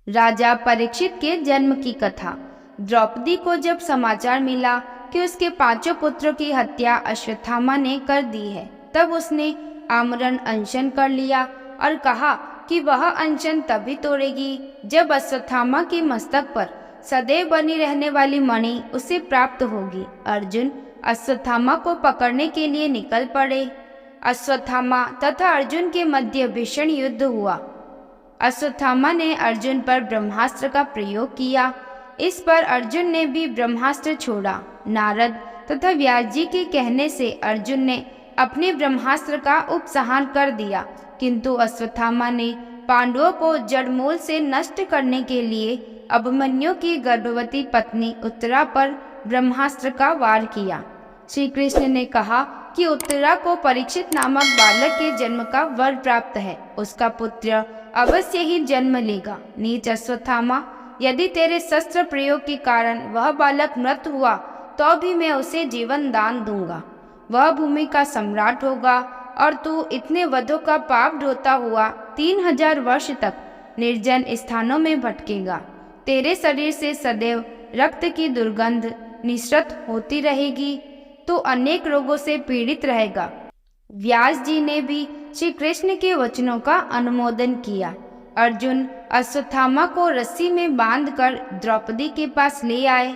राजा परीक्षित के जन्म की कथा। द्रौपदी को जब समाचार मिला कि उसके 5 पुत्रों की हत्या अश्वत्थामा ने कर दी है, तब उसने आमरण अनशन कर लिया और कहा कि वह अनशन तभी तोड़ेगी जब अश्वत्थामा के मस्तक पर सदैव बनी रहने वाली मणि उसे प्राप्त होगी। अर्जुन अश्वत्थामा को पकड़ने के लिए निकल पड़े। अश्वत्थामा तथा अर्जुन के मध्य भीषण युद्ध हुआ। अश्वत्थामा ने अर्जुन पर ब्रह्मास्त्र का प्रयोग किया। इस पर अर्जुन ने भी ब्रह्मास्त्र छोड़ा। नारद तथा व्यास जी के कहने से अर्जुन ने अपने ब्रह्मास्त्र का उपसंहार कर दिया, किंतु अश्वत्थामा ने पांडवों को जड़मूल से नष्ट करने के लिए अभिमन्यु की गर्भवती पत्नी उत्तरा पर ब्रह्मास्त्र का वार किया। श्री कृष्ण ने कहा कि उत्तरा को परीक्षित नामक बालक के जन्म का वर प्राप्त है, उसका पुत्र अवश्य ही जन्म लेगा। नीच अश्वत्थामा, यदि तेरे शस्त्र प्रयोग के कारण वह बालक मृत हुआ तो भी मैं उसे जीवन दान दूंगा। वह भूमि का सम्राट होगा और तू इतने वधों का पाप ढोता हुआ 3000 वर्ष तक निर्जन स्थानों में भटकेगा। तेरे शरीर से सदैव रक्त की दुर्गंध निसृत होती रहेगी। तू अनेक रोगों से पीड़ित रहेगा। व्यास जी ने भी श्री कृष्ण के वचनों का अनुमोदन किया। अर्जुन अश्वत्थामा को रस्सी में बांधकर द्रौपदी के पास ले आए।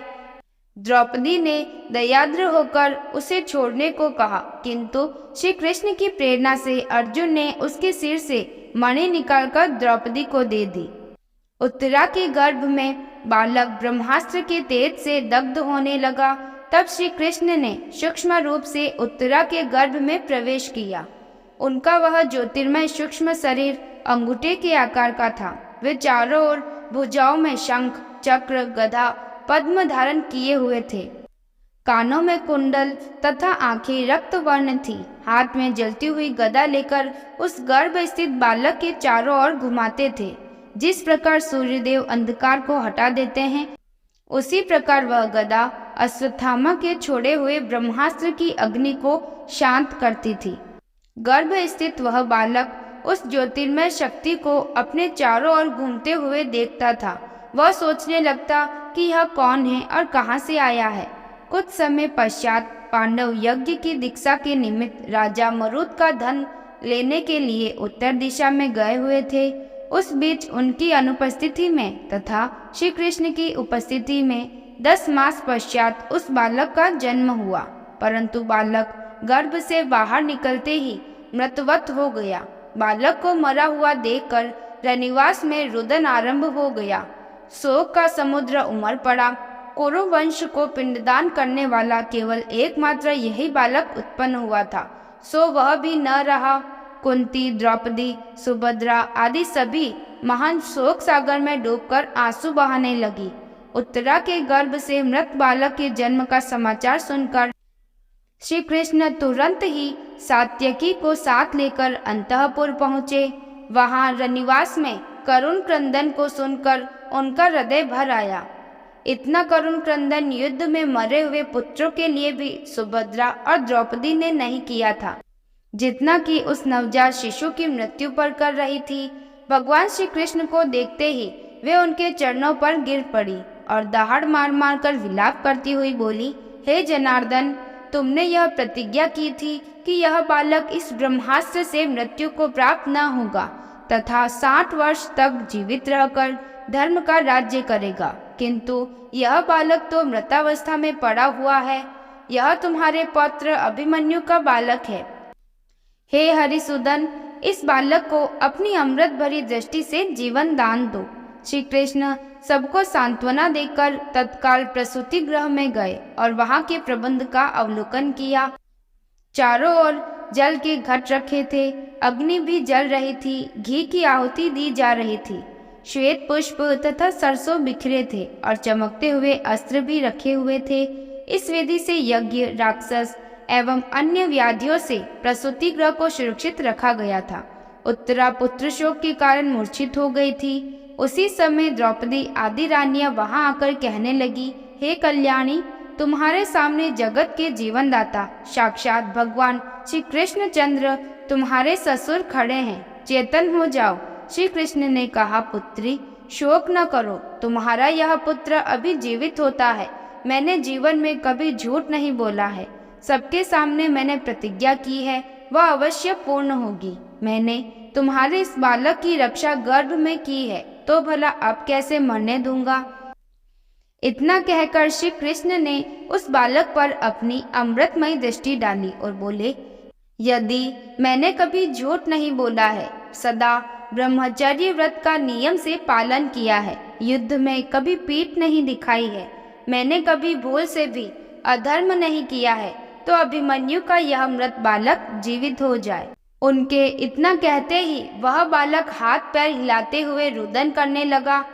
द्रौपदी ने दयाद्र होकर उसे छोड़ने को कहा, किंतु श्री कृष्ण की प्रेरणा से अर्जुन ने उसके सिर से मणि निकालकर द्रौपदी को दे दी। उत्तरा के गर्भ में बालक ब्रह्मास्त्र के तेज से दग्ध होने लगा। तब श्री कृष्ण ने सूक्ष्म रूप से उत्तरा के गर्भ में प्रवेश किया। उनका वह ज्योतिर्मय सूक्ष्म शरीर अंगूठे के आकार का था। वे चारों ओर भुजाओं में शंख, चक्र, गदा, पद्म धारण किए हुए थे। कानों में कुंडल तथा आंखें रक्त वर्ण थी। हाथ में जलती हुई गदा लेकर उस गर्भ स्थित बालक के चारों ओर घुमाते थे। जिस प्रकार सूर्यदेव अंधकार को हटा देते हैं, उसी प्रकार वह गदा अश्वत्थामा के छोड़े हुए ब्रह्मास्त्र की अग्नि को शांत करती थी। गर्भ स्थित वह बालक उस ज्योतिर्मय शक्ति को अपने चारों ओर घूमते हुए देखता था। वह सोचने लगता कि यह कौन है और कहाँ से आया है। कुछ समय पश्चात पांडव यज्ञ की दीक्षा के निमित्त राजा मरुत का धन लेने के लिए उत्तर दिशा में गए हुए थे। उस बीच उनकी अनुपस्थिति में तथा श्री कृष्ण की उपस्थिति में 10 मास पश्चात उस बालक का जन्म हुआ, परंतु बालक गर्भ से बाहर निकलते ही मृतवत हो गया। बालक को मरा हुआ देखकर रनिवास में रुदन आरंभ हो गया। शोक का समुद्र उमड़ पड़ा। कुरु वंश को पिंडदान करने वाला केवल एकमात्र यही बालक उत्पन्न हुआ था, सो वह भी न रहा। कुंती, द्रौपदी, सुभद्रा आदि सभी महान शोक सागर में डूबकर आंसू बहाने लगी। उत्तरा के गर्भ से मृत बालक के जन्म का समाचार सुनकर श्री कृष्ण तुरंत ही सात्यकी को साथ लेकर अंतःपुर पहुँचे। वहां रनिवास में करुण क्रंदन को सुनकर उनका हृदय भर आया। इतना करुण क्रंदन युद्ध में मरे हुए पुत्रों के लिए भी सुभद्रा और द्रौपदी ने नहीं किया था, जितना कि उस नवजात शिशु की मृत्यु पर कर रही थी। भगवान श्री कृष्ण को देखते ही वे उनके चरणों पर गिर पड़ी और दहाड़ मार मार कर विलाप करती हुई बोली, हे जनार्दन, तुमने यह प्रतिज्ञा की थी कि यह बालक इस ब्रह्मास्त्र से मृत्यु को प्राप्त न होगा तथा 60 वर्ष तक जीवित रहकर धर्म का राज्य करेगा, किंतु यह बालक तो मृतावस्था में पड़ा हुआ है। यह तुम्हारे पुत्र अभिमन्यु का बालक है। हे हरिसूदन, इस बालक को अपनी अमृत भरी दृष्टि से जीवन दान दो। श्री कृष्ण सबको सांत्वना देकर तत्काल प्रसूति गृह में गए और वहां के प्रबंध का अवलोकन किया। चारों ओर जल के घट रखे थे, अग्नि भी जल रही थी, घी की आहुति दी जा रही थी, श्वेत पुष्प तथा सरसों बिखरे थे और चमकते हुए अस्त्र भी रखे हुए थे। इस विधि से यज्ञ, राक्षस एवं अन्य व्याधियों से प्रसूति गृह को सुरक्षित रखा गया था। उत्तरा पुत्र शोक के कारण मूर्छित हो गई थी। उसी समय द्रौपदी आदि रानियां वहां आकर कहने लगी, हे कल्याणी, तुम्हारे सामने जगत के जीवनदाता साक्षात भगवान श्री कृष्णचंद्र तुम्हारे ससुर खड़े हैं, चेतन हो जाओ। श्री कृष्ण ने कहा, पुत्री, शोक न करो, तुम्हारा यह पुत्र अभी जीवित होता है। मैंने जीवन में कभी झूठ नहीं बोला है। सबके सामने मैंने प्रतिज्ञा की है, वह अवश्य पूर्ण होगी। मैंने तुम्हारे इस बालक की रक्षा गर्भ में की है, तो भला अब कैसे मरने दूंगा। इतना कहकर श्री कृष्ण ने उस बालक पर अपनी अमृतमयी दृष्टि डाली और बोले, यदि मैंने कभी झूठ नहीं बोला है, सदा ब्रह्मचर्य व्रत का नियम से पालन किया है, युद्ध में कभी पीठ नहीं दिखाई है, मैंने कभी भूल से भी अधर्म नहीं किया है, तो अभिमन्यु का यह मृत बालक जीवित हो जाए। उनके इतना कहते ही वह बालक हाथ पैर हिलाते हुए रुदन करने लगा।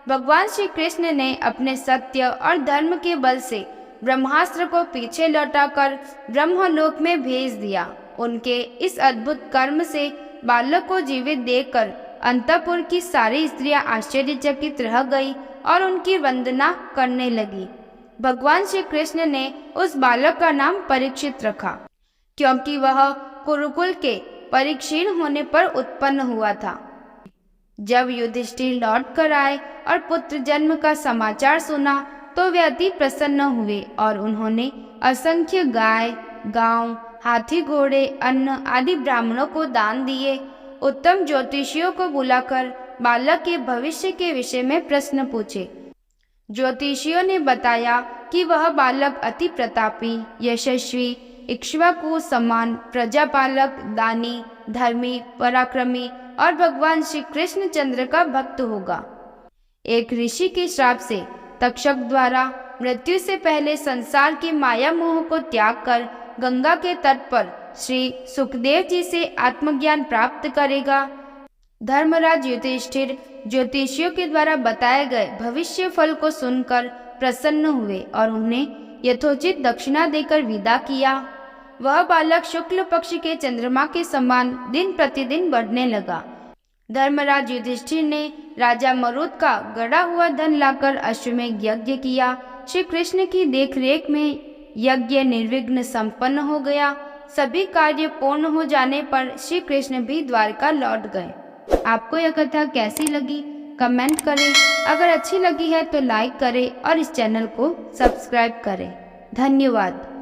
भगवान श्री कृष्ण ने अपने सत्य और धर्म के बल से ब्रह्मास्त्र को पीछे लौटाकर ब्रह्मलोक में भेज दिया। उनके इस अद्भुत कर्म से बालक को जीवित देखकर अंतपुर की सारी स्त्रियां आश्चर्यचकित रह गई और उनकी वंदना करने लगी। भगवान श्री कृष्ण ने उस बालक का नाम परीक्षित रखा, क्योंकि वह कुरुकुल के परीक्षीण होने पर उत्पन्न हुआ था। जब युधिष्ठिर लौट कर आए और पुत्र जन्म का समाचार सुना, तो वे अति प्रसन्न हुए और उन्होंने असंख्य गाय, गांव, हाथी, घोड़े, अन्न आदि ब्राह्मणों को दान दिए। उत्तम ज्योतिषियों को बुलाकर बालक के भविष्य के विषय में प्रश्न पूछे। ज्योतिषियों ने बताया कि वह बालक अति प्रतापी, यशस्वी, इक्ष्वाकु समान, प्रजापालक, दानी, धर्मी, पराक्रमी और भगवान श्री कृष्ण चंद्र का भक्त होगा। एक ऋषि के श्राप से तक्षक द्वारा मृत्यु से पहले संसार के माया मोह को त्याग कर गंगा के तट पर श्री सुखदेव जी से आत्मज्ञान प्राप्त करेगा। धर्मराज युधिष्ठिर ज्योतिषियों के द्वारा बताए गए भविष्य फल को सुनकर प्रसन्न हुए और उन्हें यथोचित दक्षिणा देकर विदा किया। वह बालक शुक्ल पक्ष के चंद्रमा के समान दिन प्रतिदिन बढ़ने लगा। धर्मराज युधिष्ठिर ने राजा मरुद का गड़ा हुआ धन लाकर अश्वमेध यज्ञ किया। श्री कृष्ण की देखरेख में यज्ञ निर्विघ्न संपन्न हो गया। सभी कार्य पूर्ण हो जाने पर श्री कृष्ण भी द्वारका लौट गए। आपको यह कथा कैसी लगी कमेंट करें। अगर अच्छी लगी है तो लाइक करें और इस चैनल को सब्सक्राइब करें। धन्यवाद।